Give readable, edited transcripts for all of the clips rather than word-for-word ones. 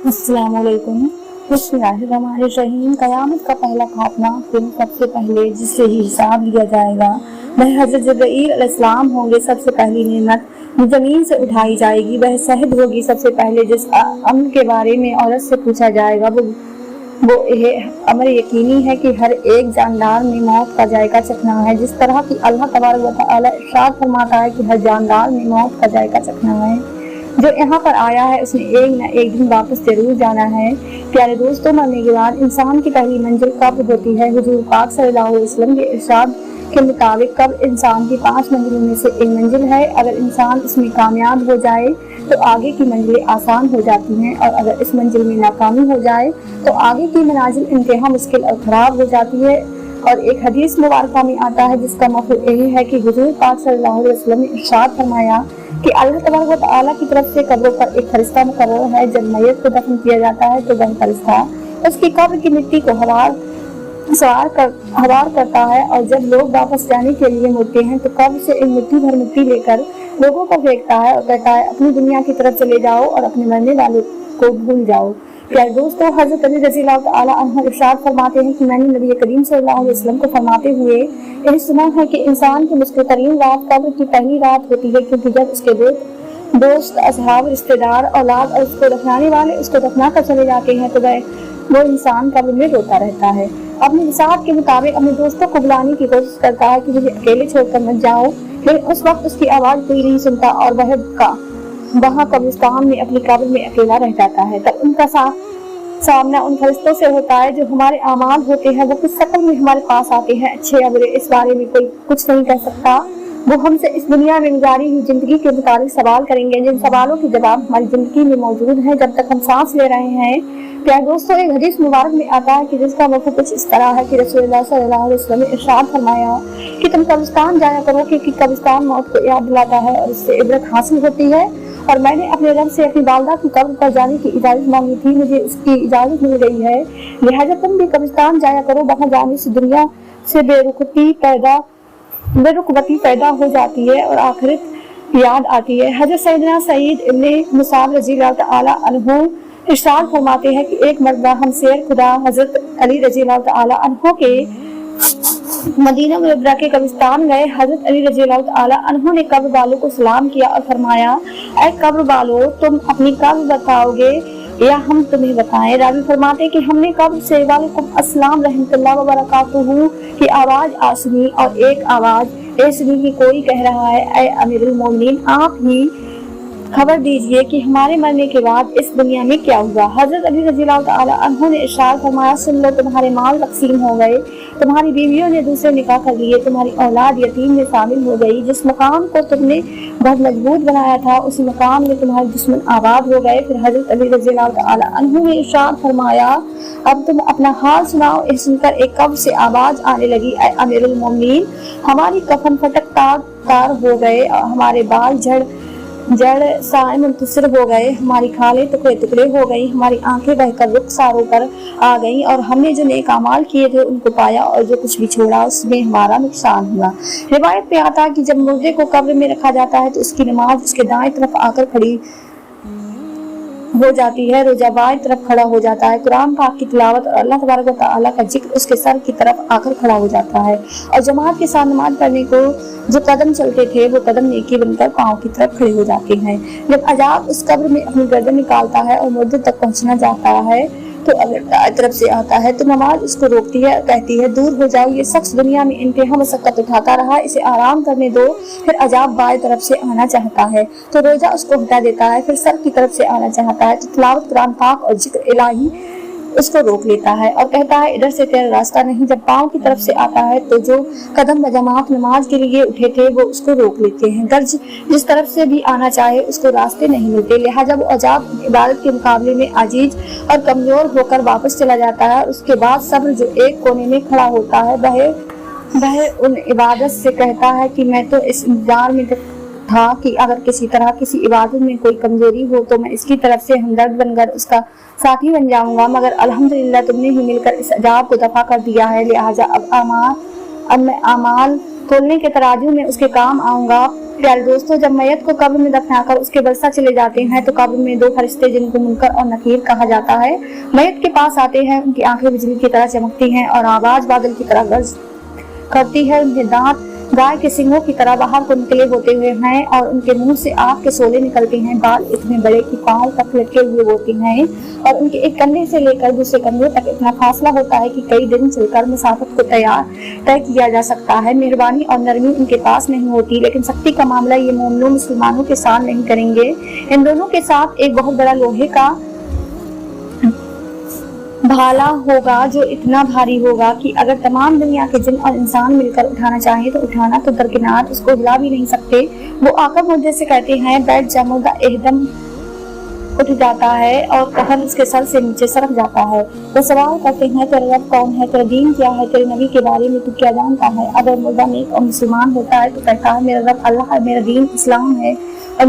अस्सलाम वालेकुम। बिस्मिल्लाहिर्रहमानिर्रहीम। क़यामत का पहला खात्मा दिन सबसे पहले जिससे ही हिसाब लिया जाएगा वह हज़रत जिब्रील अलैहिस्सलाम होंगे। सबसे पहली नेमत जमीन से उठाई जाएगी वह शहद होगी। सबसे पहले जिस अम्र के बारे में औरत से पूछा जाएगा वो यह अमर यकीनी है कि हर एक जानदार में मौत का जायका चखना है। जिस तरह की अल्लाह तबारक व तआला इरशाद फरमाता है कि हर जानदार में मौत का जायका चखना है। जो यहाँ पर आया है उसने एक न एक दिन वापस जरूर जाना है। प्यारे दोस्तों, मरने के बाद इंसान की पहली मंजिल कब्र होती है। हुजूर पाक सल्लल्लाहु अलैहि वसल्लम के इरशाद के मुताबिक कब्र इंसान की 5 मंजिलों में से एक मंजिल है। अगर इंसान इसमें कामयाब हो जाए तो आगे की मंजिलें आसान हो जाती हैं, और अगर इस मंजिल में नाकामी हो जाए तो आगे की मनाजिल इंतहा मुश्किल और खराब हो जाती है। और एक हदीस मुबारका में आता है जिसका मफहूम यही है कि हुजूर पाक सल्लल्लाहु अलैहि वसल्लम ने इरशाद फरमाया कि अल्लाह तबारक व तआला की तरफ से कब्रों पर एक फरिश्ता मुकर्रर है। जब मैयत को दफन किया जाता है तो वह फरिश्ता उसकी कब्र की मिट्टी को हवार करता है, और जब लोग वापस जाने के लिए मुड़ते हैं तो कब्र से एक मुट्ठी भर मिट्टी लेकर लोगों को फेंकता है और कहता है अपनी दुनिया की तरफ चले जाओ और अपने मरने वालों को भूल जाओ। प्यारे दोस्तों, हज़रत अली रज़ियल्लाहु तआला अन्हु इरशाद फरमाते हैं कि मैंने नबी करीम सल्लल्लाहु अलैहि वसल्लम को फरमाते हुए यह सुना है कि इंसान की मुश्किल तरीन रात कब्र की पहली रात होती है, क्योंकि जब उसके दोस्त असहाब रिश्तेदार औलाद और उसको दफनाने वाले उसको दफना कर चले जाते हैं तो वो इंसान कब्र में रोता रहता है। अपने हिसाब के मुताबिक अपने दोस्तों को बुलाने की कोशिश करता है कि मुझे अकेले छोड़कर मत जाओ, लेकिन उस वक्त उसकी आवाज कोई नहीं सुनता और वह कब्रिस्तान में अपनी कब्र में अकेला रह जाता है। तब उनका सामना उन फरिश्तों से होता है जो हमारे आमाल होते हैं। वो किस शक्ल में हमारे पास आते हैं, अच्छे या बुरे, इस बारे में कोई कुछ नहीं कह सकता। वो हमसे इस दुनिया में गुजारी हुई जिंदगी के मुताबिक सवाल करेंगे, जिन सवालों के जवाब हमारी जिंदगी में मौजूद हैं जब तक हम सांस ले रहे हैं। प्यारे दोस्तों, एक हदीस मुबारक में आता है कि जिसका मफहूम कुछ इस तरह है कि रसूलुल्लाह सल्लल्लाहु अलैहि वसल्लम ने इरशाद फरमाया कि तुम कब्रिस्तान जाया करो, क्योंकि कब्रिस्तान मौत को याद दिलाता है और इससे इबरत हासिल होती है। और मैंने अपने रब से अपनी वालिदा की कब्र पर जाने की इजाजत मांगी थी, मुझे उसकी इजाजत मिल गई है। लिहाजा तुम भी कब्रिस्तान जाया करो। वहाँ जाने से दुनिया से बेरुखबती पैदा हो जाती है और आखिरत याद आती है। हज़रत सैयदना सईद इब्ने मुसाब रज़ियल्लाहु तआला अन्हु इरशाद फरमाते हैं कि एक मर्तबा हम शेर खुदा हज़रत अली रज़ियल्लाहु तआला अन्हु के मदीना मुनव्वरा के कब्रिस्तान गए। हज़रत अली रज़ियल्लाहु तआला अन्हु ने कब्र वालों को सलाम किया और फरमाया, ऐ कब्र वालों, तुम अपनी कब्र बताओगे या हम तुम्हें बताएं? रावी फरमाते कि हमने कब्र से वालेकुम अस्सलाम रहमतुल्लाह व बरकातुहू की आवाज आ सुनी, और एक आवाज ए सुनी कि कोई कह रहा है, ऐ अमीरुल मोमिनीन, आप ही खबर दीजिए कि हमारे मरने के बाद इस दुनिया में क्या हुआ। हज़रत अली रज़ियल्लाहु तआला अन्हु ने इरशाद फरमाया, सुन लो, तुम्हारे माल तकसीम हो गए, तुम्हारी बीवियों ने दूसरे निकाह कर लिए, तुम्हारी औलाद यतीम में शामिल हो गई। जिस मकाम को तुमने बहुत मजबूत बनाया था उसी मकाम में तुम्हारे दुश्मन आबाद हो गए। फिर हज़रत अली रज़ियल्लाहु तआला अन्हु ने इरशाद फरमाया, अब तुम अपना हाल सुनाओ। इस सुनकर एक कब्र से आवाज आने लगी, ऐ अमीरुल मोमिनीन, हमारी कफन फटक तार हो गए, हमारे बाल जड़ साए मुंतशिर हो गए, हमारी खालें टुकड़े टुकड़े हो गई, हमारी आंखें बहकर रुखसारों पर आ गईं, और हमने जो नेक अमाल किए थे उनको पाया और जो कुछ भी छोड़ा उसमें हमारा नुकसान हुआ। रिवायत में आता है कि जब मुर्दे को कब्र में रखा जाता है तो उसकी नमाज उसके दाएं तरफ आकर खड़ी हो जाती है, रोजा बाएं तरफ खड़ा हो जाता है, कुरान पाक की तिलावत और अल्लाह तबारक व तआला का जिक्र उसके सर की तरफ आकर खड़ा हो जाता है, और जमात के साथ नमाज पढ़ने को जो कदम चलते थे वो कदम नेकी बनकर पाँव की तरफ खड़े हो जाते हैं। जब अजाब उस कब्र में अपनी गर्दन निकालता है और मुर्दे तक पहुंचना चाहता है तो अगर तरफ से आता है तो नमाज उसको रोकती है, कहती है, दूर हो जाओ, ये शख्स दुनिया में इंतहा मशक्कत उठाता रहा, इसे आराम करने दो। फिर अजाब बाएं तरफ से आना चाहता है तो रोजा उसको हटा देता है, फिर सर की तरफ से आना चाहता है तो तिलावत कुरान पाक और जिक्र इलाही उसको रोक लेता है और कहता है, इधर से तेरा रास्ता नहीं। जब पाँव की तरफ से आता है तो जो कदम बजमात नमाज के लिए उठे थे वो उसको रोक लेते हैं। गर्ज जिस तरफ से भी आना चाहे उसको रास्ते नहीं मिलते, लिहाजा वो अजाब इबादत के मुकाबले में आजीज और कमजोर होकर वापस चला जाता है। उसके बाद सब्र जो एक कोने में खड़ा होता है वह उन इबादत से कहता है कि मैं तो इस इंतजार में था कि अगर किसी तरह किसी इबादत में कोई कमजोरी हो तो मैं इसकी तरफ से हमदर्द बनकर उसका साथी बन जाऊंगा, मगर अल्हम्दुलिल्लाह तुमने ही मिलकर इस अजाब को दफा कर दिया है। लिहाजा अब मैं अमाल तोलने के तराजू में उसके काम आऊंगा। प्यारे दोस्तों, जब मैयत को कब्र में दफनाकर उसके वर्षा चले जाते हैं तो कब्र में दो फरिश्ते जिनको मुनकर और नकीर कहा जाता है मैयत के पास आते हैं। उनकी आंखें बिजली की तरह चमकती हैं और आवाज बादल की तरह गर्ज करती है। उनके दांत गाय के सिंगों की तरह बाहर को निकले होते हुए हैं और उनके मुंह से आग के शोले निकलते हैं। बाल इतने बड़े कि पांव तक लटके हुए होते हैं और उनके एक कंधे से लेकर दूसरे कंधे तक इतना फासला होता है कि कई दिन चलकर मुसाफिर को तय किया जा सकता है। मेहरबानी और नरमी उनके पास नहीं होती, लेकिन सख्ती का मामला ये मोमिनों मुसलमानों के साथ नहीं करेंगे। इन दोनों के साथ एक बहुत बड़ा लोहे का भाला होगा जो इतना भारी होगा कि अगर तमाम दुनिया के जिन और इंसान मिलकर उठाना चाहे तो उठाना तो दरकिनार उसको हिला भी नहीं सकते। वो आका मुर्दे से कहते हैं, बैठ जा मुर्दा, एकदम उठ जाता है और कफन उसके सर से नीचे सरक जाता है। वो सवाल करते हैं, तेरा रब कौन है, तेरा दीन क्या है, तेरे नबी के बारे में तू क्या जानता है। अगर मुर्दा नेक और मुसलमान होता है तो कहता है, मेरा रब अल्लाह है, मेरा दीन इस्लाम है और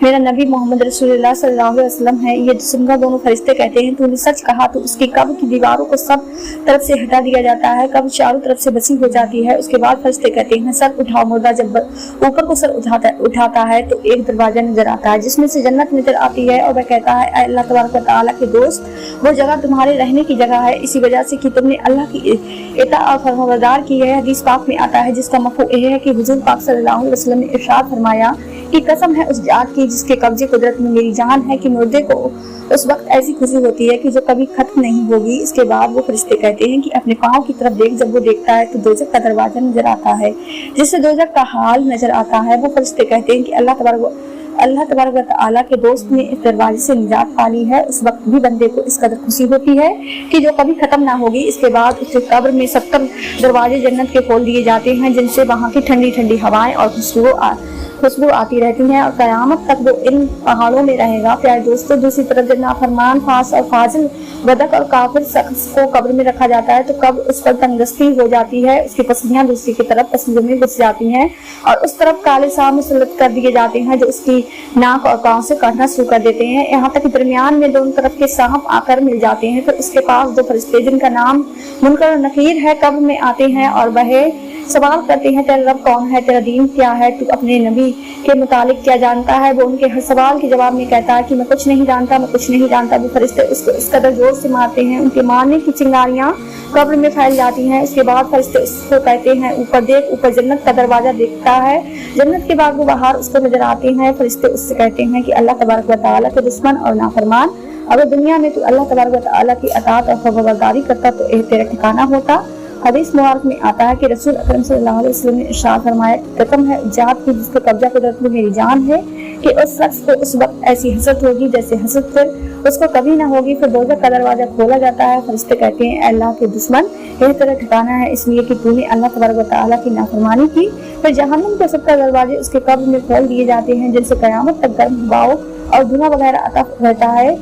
मेरा नबी मोहम्मद रसूलुल्लाह सल्लल्लाहु अलैहि वसल्लम है। ये सुनकर दोनों फरिश्ते कहते हैं, तूने सच कहा। तो उसकी कब्र की दीवारों को सब तरफ से हटा दिया जाता है, कब्र चारों तरफ से बसी हो जाती है। उसके बाद फरिश्ते कहते हैं, सर उठाओ। मुर्दा जब ऊपर को सर उठाता है तो एक दरवाजा नजर आता है जिसमें से जन्नत नजर आती है और वह कहता है, अल्लाह तबारक व तआला के दोस्त, वो जगह तुम्हारे रहने की जगह है इसी वजह से कि तुमने अल्लाह की इताअत और फरमाबरदार की है। हदीस पाक में आता है जिसका मफ़हूम यह है कि हुजूर पाक सल्लल्लाहु अलैहि वसल्लम ने इरशाद फरमाया कि कसम है उस जात की जिसके कब्जे कुदरत में मेरी जान है कि मुर्दे को उस वक्त ऐसी खुशी होती है कि जो कभी खत्म नहीं होगी। इसके बाद वो फरिश्ते कहते हैं कि अपने पाँव की तरफ देख। जब वो देखता है तो दोजख का दरवाजा नजर आता है जिससे दोजख का हाल नजर आता है। वो फरिश्ते कहते हैं कि अल्लाह तबारक व तआला के दोस्त ने इस दरवाजे से निजात पा ली है। उस वक्त भी बंदे को इस कदर खुशी होती है कि जो कभी खत्म ना होगी। इसके बाद उसके कब्र में 70 दरवाजे जन्नत के खोल दिए जाते हैं जिनसे वहाँ की ठंडी ठंडी हवाएं और खुशबू आती रहती है और कयामत तक वो इन पहाड़ों में रहेगा। प्यारे दोस्तों, दूसरी तरफ जब नाफरमान, फास और फाजिल, बदक और काफिर शख्स को कब्र में रखा जाता है तो कब्र उस पर तंगदस्ती हो जाती है। उसकी पसलियां दूसरी की तरफ पसलियों में घुस जाती हैं और उस तरफ काले सांप मुसल्लत कर दिए जाते हैं जो उसकी नाक और पांव से काटना शुरू कर देते हैं, यहाँ तक दरमियान में दोनों तरफ के सांप आकर मिल जाते हैं। फिर उसके पास दो फरिश्ते जिनका नाम मुनकर और नकीर है कब्र में आते हैं और वह सवाल करते हैं, तेरा रब कौन है, तेरा दीन क्या है, तू अपने नबी के मुतालिक क्या जानता है। वो उनके हर सवाल के जवाब में कहता है कि मैं कुछ नहीं जानता, मैं कुछ नहीं जानता। वो फरिश्ते उसको इस कदर जोर से मारते हैं, उनके मारने की चिंगारियां कब्र में फैल जाती हैं। उसके बाद फरिश्ते उसको कहते हैं, ऊपर देख। ऊपर जन्नत का दरवाजा दिखता है, जन्नत के बाद वो बाहर उसको नजर आते हैं। फरिश्ते उससे कहते हैं कि अल्लाह तबारक व तआला के दुश्मन और नाफरमान, अगर दुनिया में तू अल्लाह तबारक व तआला की अताअत और फरमाबरदारी करता तो यह तेरा ठिकाना होता। हदीस मुबारक में आता है कि रसूल अकरम सल्लल्लाहु अलैहि वसल्लम ने इरशाद फरमाया, कसम है उस जात की जिसके कब्जा कुदरत में मेरी जान है कि उस शख्स को उस वक्त ऐसी हसरत होगी जैसे हसरत फिर उसको कभी ना होगी। फिर दोज़ख का दरवाजा खोला जाता है। फरिश्ते कहते हैं, अल्लाह के दुश्मन, यह तेरा ठिकाना है इसलिए कि तूने अल्लाह तबारक व तआला की नाफरमानी की। फिर जहन्नम के 70 दरवाजे उसके कब्र में खोल दिए जाते हैं जिनसे कयामत तक गर्म हवाओं और धुआं वगैरह आता रहता है।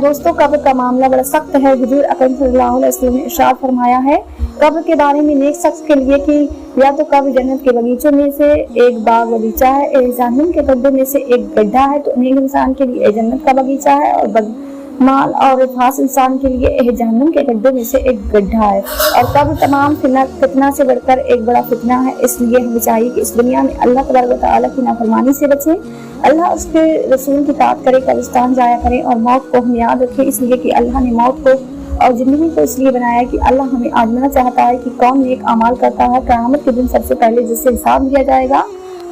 दोस्तों, कब्र का मामला बड़ा सख्त है। हुजूर अकरम सल्लल्लाहु अलैहि वसल्लम ने इरशाद फरमाया है कब्र के बारे में नेक शख्स के लिए कि या तो कब्र जन्नत के बगीचों में से एक बाग बगीचा है, जहन्नम के गड्ढे में से एक गड्ढा है। तो नेक इंसान के लिए जन्नत का बगीचा है और बदमाल और फास इंसान के लिए जहन्नम के गड्ढे में से एक गड्ढा है। और कब्र तमाम फितना से बढ़कर एक बड़ा फितना है। इसलिए हमें चाहिए कि इस दुनिया में अल्लाह तबारक व तआला की नाफरमानी से बचें, अल्लाह उसके रसूल की ताअत करे, कब्रिस्तान जाया करें और मौत को हम याद रखें। इसलिए कि अल्लाह ने मौत को और जिंदगी को इसलिए बनाया कि अल्लाह हमें आजमाना चाहता है कि कौन नेक अमाल करता है। क़यामत के दिन सबसे पहले जिससे हिसाब लिया जाएगा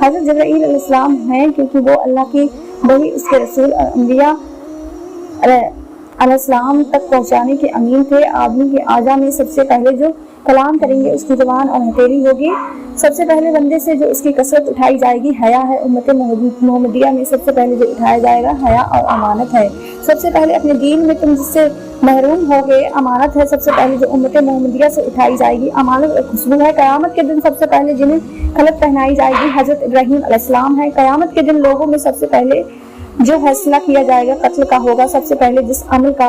हज़रत जिब्राईल अलैहिस्सलाम हैं, क्योंकि वो अल्लाह की वही उसके रसूल और अंबिया अलैहिस्सलाम तक पहुँचाने के अमीन थे। आदमी के आजा में सबसे पहले जो कलाम करेंगे उसकी ज़बान और हथेली होगी। सबसे पहले बंदे से जो उसकी कसरत उठाई जाएगी हया है। उम्मत मोहम्मदिया में सबसे पहले जो उठाया जाएगा हया और अमानत है। सबसे पहले अपने दीन में तुम जिससे महरूम हो गए अमानत है। सबसे पहले जो उम्मत मोहम्मदिया से उठाई जाएगी अमानत और खुशबू है। क़यामत के दिन सबसे पहले जिन्हें खलक पहनाई जाएगी हजरत इब्राहीम अलैहिस्सलाम है। क़यामत के दिन लोगों में सबसे पहले जो फैसला किया जाएगा कत्ल का होगा। सबसे पहले जिस अमल का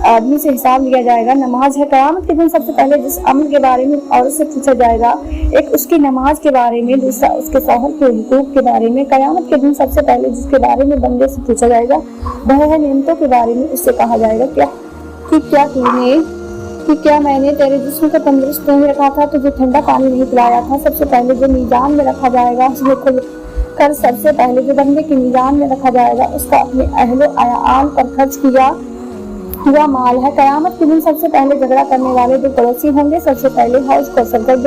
आदमी से हिसाब लिया जाएगा नमाज है। क़यामत के दिन सबसे पहले जिस अमल के बारे में औरत से पूछा जाएगा, एक उसकी नमाज के बारे में, दूसरा उसके शौहर के हुकूक के बारे में। क़यामत के दिन सबसे पहले जिसके बारे में बंदे से पूछा जाएगा वह है नेमतों के बारे में। उससे कहा जाएगा क्या तूने कि क्या मैंने तेरे जिस्म को तंदुरुस्त नहीं रखा था, तुझे ठंडा पानी नहीं पिलाया था। सबसे पहले जो मीज़ान में रखा जाएगा उसमें खुल कर सबसे पहले जो बंदे के मीज़ान में रखा जाएगा उसका अपने अहलो आयाल पर खर्च किया हुआ माल है। क़यामत के दिन सबसे पहले झगड़ा करने वाले जो पड़ोसी होंगे, सबसे पहले हौज को सरकर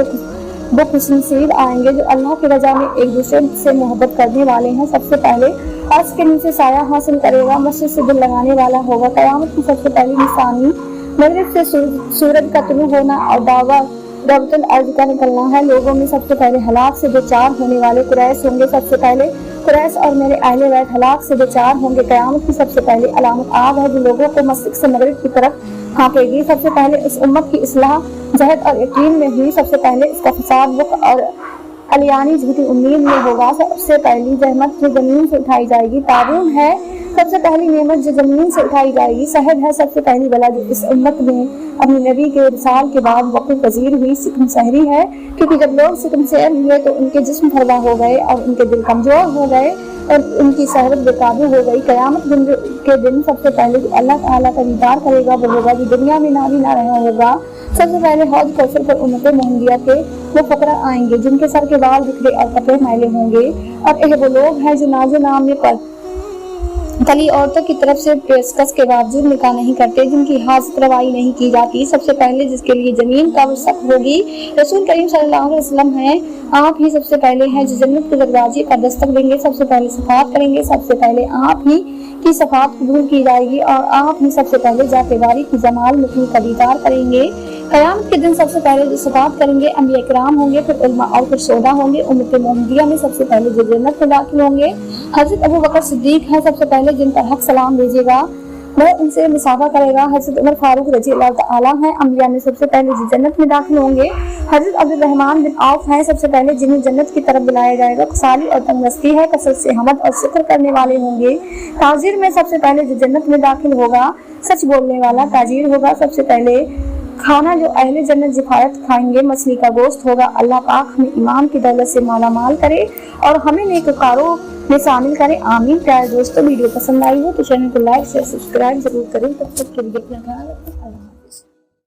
वो खुशनसीब आएंगे जो अल्लाह की रजा में एक दूसरे से मोहब्बत करने वाले हैं। सबसे पहले अर्श के नीचे साया हासिल करेगा, मस्जिद से दिल लगाने वाला होगा। क़यामत की सबसे पहली निशानी मगरिब से सूरज का तुलू होना और दावतुल अर्ज का निकलना है। लोगों में सबसे पहले हलाक से दो चार होने वाले कुरैश होंगे। सबसे पहले कुरैश और मेरे अहले बैत हलाक से दो चार होंगे। क़यामत की सबसे पहली अलामत आग है जो लोगों को मस्जिद से मगरिब की तरफ हाँकेगी। सबसे पहले इस उम्मत की इस्लाह जहद और यकीन में हुई। सबसे पहले इसका फसाद बुक और अलियानी झूठी उम्मीद में होगा। सबसे पहली जहमत जो जमीन से उठाई जाएगी। ताबून है सबसे पहली नेमत जो जमीन से उठाई जाएगी। शहद है सबसे पहली बला जो इस उम्मत में अपने नबी के इरसाल के बाद वक़्त पजीर हुई। सिकम सहरी है क्योंकि जब लोग सिकम सहर हुए तो उनके जिस्म फरवा हो गए और उनके दिल कमजोर हो गए और उनकी शहरत बेकाबू हो गई। क़यामत के दिन सबसे पहले जो अल्लाह ताला का दीदार करेगा वो होगा जो दुनिया में ना रहा होगा। सबसे पहले हौज कौसर पर उम्मत मोहम्मदिया के वो फकरा आएंगे जिनके सर के बाल बिखरे और कपड़े मैले होंगे। और यह वो लोग हैं जो नाज़ो नाम पर तली औरतों की तरफ से पेशकश के बावजूद निकाह नहीं करते, जिनकी हाजत रवाई नहीं की जाती। सबसे पहले जिसके लिए जमीन का वसक होगी रसूल करीम सल्लल्लाहु अलैहि वसल्लम हैं। आप ही सबसे पहले हैं जो जन्नत के दरवाजे पर दस्तक देंगे। सबसे पहले सफात करेंगे। सबसे पहले आप ही की सफात कबूल की जाएगी और आप ही सबसे पहले जाते बारी की जमाल मुखी का दीदार करेंगे। क़यामत के दिन सबसे पहले जो सफात करेंगे अंबिया किराम होंगे, फिर उलमा और फिर शोदा होंगे। उम्मत मोहम्मदिया में सबसे पहले जो जन्नत में दाखिल होंगे हजरत अबू बकर सिद्दीक हैं। सबसे पहले जिन पर हक सलाम भेजेगा वह उनसे मुसाफा करेगा। हजरत उमर फारूक रज़ी अल्लाह तआला हैं। अंबिया में सबसे पहले जो जन्नत में दाखिल होंगे हजरत अब्दुल रहमान बिन औफ हैं। सबसे पहले जिन्हें जन्नत की तरफ बुलाया जाएगा साली और तंगदस्ती है, कसरत से हमद और शुक्र करने वाले होंगे। ताजिर में सबसे पहले जो जन्नत में दाखिल होगा सच बोलने वाला ताजिर होगा। सबसे पहले खाना जो अहले जन्नत जिफायत खाएंगे मछली का गोश्त होगा। अल्लाह पाक हमें ईमान की दौलत से माला माल करे और हमें नेककारों में शामिल करे, आमीन। प्यारे दोस्तों, वीडियो पसंद आई हो तो चैनल को लाइक शेयर सब्सक्राइब जरूर करें। तब तक के लिए अपना ख्याल रखें।